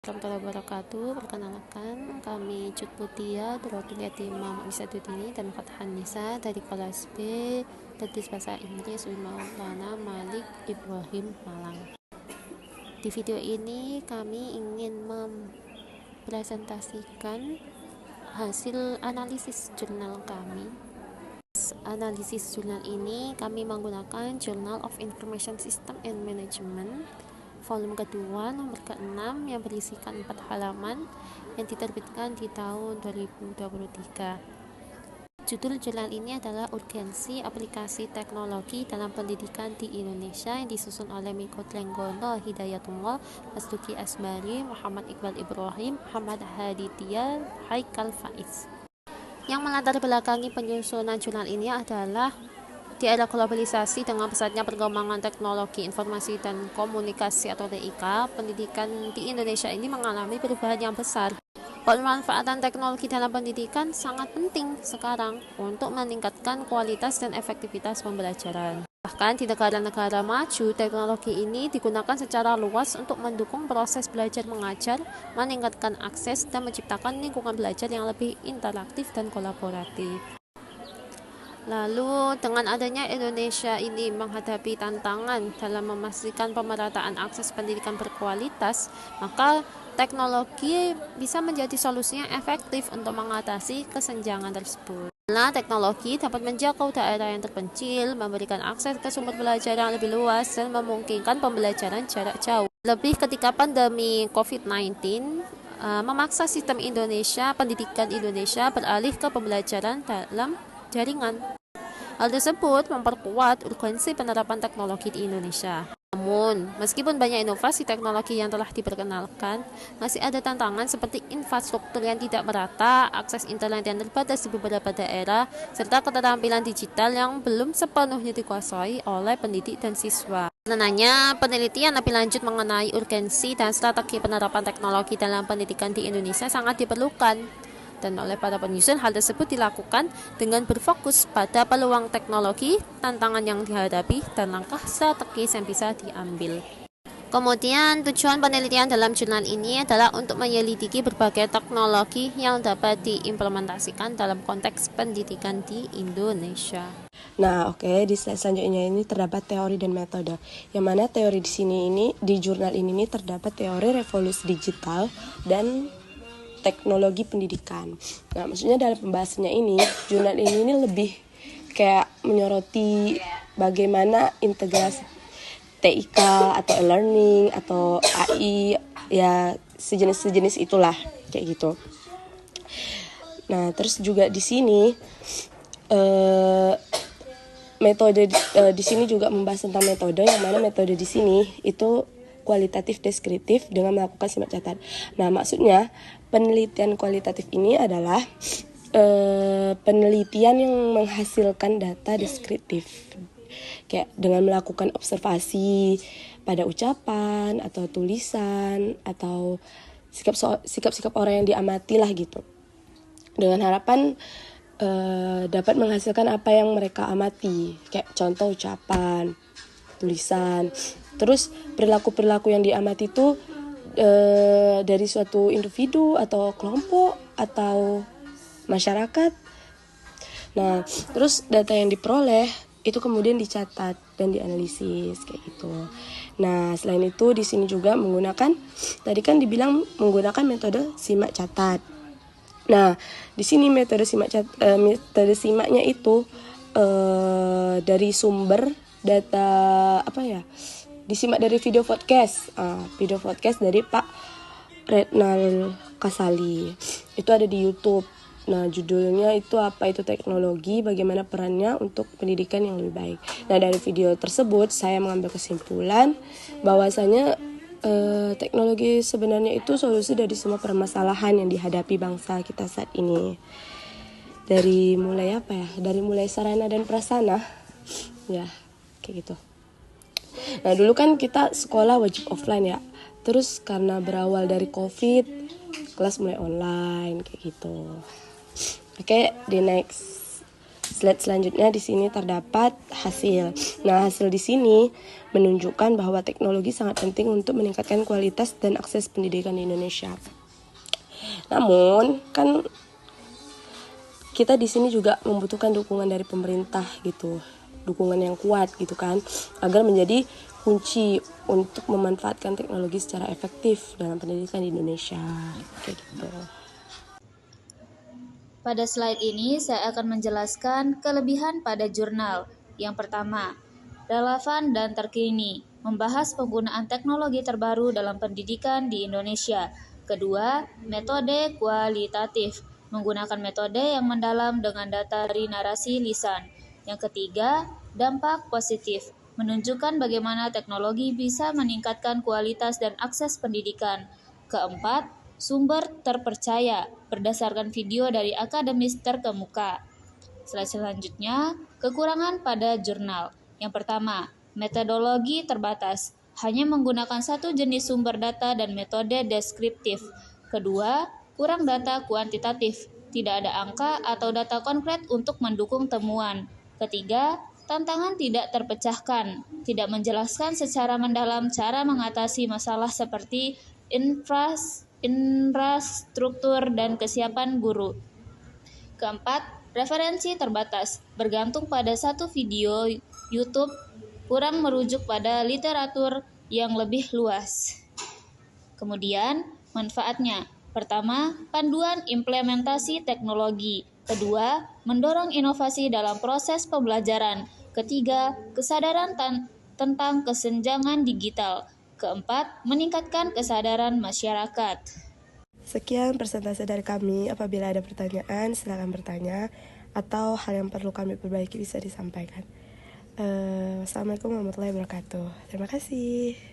Warahmatullahi wabarakatuh. Perkenalkan, kami Cut Putia, Drotul Yatimah Mu'izzatuddin dan Fathan Nisa dari kelas B Tadris Bahasa Inggris Maulana Malik Ibrahim Malang. Di video ini kami ingin mempresentasikan hasil analisis jurnal kami. Analisis jurnal ini kami menggunakan Journal of Information System and Management volume kedua nomor ke-6 yang berisikan 4 halaman yang diterbitkan di tahun 2023. Judul jurnal ini adalah Urgensi Aplikasi Teknologi dalam Pendidikan di Indonesia yang disusun oleh Miko Trenggono Hidayatullah, Mas Duki Asbari, Muhammad Iqbal Ibrahim, Muhammad Haditya, Haikal Faiz. Yang melatar belakangi penyusunan jurnal ini adalah di era globalisasi dengan pesatnya perkembangan teknologi informasi dan komunikasi atau TIK, pendidikan di Indonesia ini mengalami perubahan yang besar. Pemanfaatan teknologi dalam pendidikan sangat penting sekarang untuk meningkatkan kualitas dan efektivitas pembelajaran. Bahkan di negara-negara maju, teknologi ini digunakan secara luas untuk mendukung proses belajar mengajar, meningkatkan akses, dan menciptakan lingkungan belajar yang lebih interaktif dan kolaboratif. Lalu dengan adanya Indonesia ini menghadapi tantangan dalam memastikan pemerataan akses pendidikan berkualitas, maka teknologi bisa menjadi solusi yang efektif untuk mengatasi kesenjangan tersebut. Karena teknologi dapat menjangkau daerah yang terpencil, memberikan akses ke sumber belajar yang lebih luas, dan memungkinkan pembelajaran jarak jauh. Lebih ketika pandemi COVID-19 memaksa sistem pendidikan Indonesia beralih ke pembelajaran dalam jaringan. Hal tersebut memperkuat urgensi penerapan teknologi di Indonesia. Namun, meskipun banyak inovasi teknologi yang telah diperkenalkan, masih ada tantangan seperti infrastruktur yang tidak merata, akses internet yang terbatas di beberapa daerah, serta keterampilan digital yang belum sepenuhnya dikuasai oleh pendidik dan siswa. Karenanya, penelitian lebih lanjut mengenai urgensi dan strategi penerapan teknologi dalam pendidikan di Indonesia sangat diperlukan. Dan oleh para penyusun, hal tersebut dilakukan dengan berfokus pada peluang teknologi, tantangan yang dihadapi, dan langkah strategis yang bisa diambil. Kemudian tujuan penelitian dalam jurnal ini adalah untuk menyelidiki berbagai teknologi yang dapat diimplementasikan dalam konteks pendidikan di Indonesia. Nah, di slide selanjutnya ini terdapat teori dan metode. Yang mana teori di jurnal ini terdapat teori revolusi digital dan teknologi pendidikan. Nah, maksudnya dalam pembahasannya ini, jurnal ini lebih kayak menyoroti bagaimana integrasi TIK atau e-learning atau AI, ya sejenis itulah kayak gitu. Nah, terus juga di sini metode di sini juga membahas tentang metode, yang mana metode di sini itu kualitatif deskriptif dengan melakukan simak catat. Nah, maksudnya penelitian kualitatif ini adalah penelitian yang menghasilkan data deskriptif, kayak dengan melakukan observasi pada ucapan atau tulisan atau sikap-sikap orang yang diamati lah gitu, dengan harapan dapat menghasilkan apa yang mereka amati, kayak contoh ucapan, tulisan. Terus perilaku-perilaku yang diamati itu dari suatu individu atau kelompok atau masyarakat. Nah, terus data yang diperoleh itu kemudian dicatat dan dianalisis kayak gitu. Nah, selain itu di sini juga menggunakan, tadi kan dibilang menggunakan metode simak catat. Nah, di sini metode simaknya itu dari sumber data disimak dari video podcast dari Pak Retnal Kasali. Itu ada di YouTube. Nah, judulnya itu apa itu teknologi, bagaimana perannya untuk pendidikan yang lebih baik. Nah, dari video tersebut saya mengambil kesimpulan bahwasanya teknologi sebenarnya itu solusi dari semua permasalahan yang dihadapi bangsa kita saat ini. Dari mulai sarana dan prasarana, ya kayak gitu. Nah, dulu kan kita sekolah wajib offline ya. Terus karena berawal dari COVID, kelas mulai online kayak gitu. Oke, di next Slide selanjutnya di sini terdapat hasil. Nah, hasil di sini menunjukkan bahwa teknologi sangat penting untuk meningkatkan kualitas dan akses pendidikan di Indonesia. Namun, kan kita di sini juga membutuhkan dukungan dari pemerintah gitu, dukungan yang kuat gitu kan, agar menjadi kunci untuk memanfaatkan teknologi secara efektif dalam pendidikan di Indonesia. Kayak gitu. Pada slide ini saya akan menjelaskan kelebihan pada jurnal. Yang pertama, relevan dan terkini, membahas penggunaan teknologi terbaru dalam pendidikan di Indonesia. Kedua, metode kualitatif, menggunakan metode yang mendalam dengan data dari narasi lisan. Yang ketiga, dampak positif, menunjukkan bagaimana teknologi bisa meningkatkan kualitas dan akses pendidikan. Keempat, sumber terpercaya berdasarkan video dari akademis terkemuka. Slide selanjutnya, kekurangan pada jurnal. Yang pertama, metodologi terbatas, hanya menggunakan satu jenis sumber data dan metode deskriptif. Kedua, kurang data kuantitatif, tidak ada angka atau data konkret untuk mendukung temuan. Ketiga, tantangan tidak terpecahkan, tidak menjelaskan secara mendalam cara mengatasi masalah seperti infrastruktur dan kesiapan guru. Keempat, referensi terbatas, bergantung pada satu video YouTube, kurang merujuk pada literatur yang lebih luas. Kemudian, manfaatnya. Pertama, panduan implementasi teknologi. Kedua, mendorong inovasi dalam proses pembelajaran. Ketiga, kesadaran tentang kesenjangan digital. Keempat, meningkatkan kesadaran masyarakat. Sekian persentase dari kami. Apabila ada pertanyaan, silakan bertanya, atau hal yang perlu kami perbaiki bisa disampaikan. Wassalamualaikum warahmatullahi wabarakatuh. Terima kasih.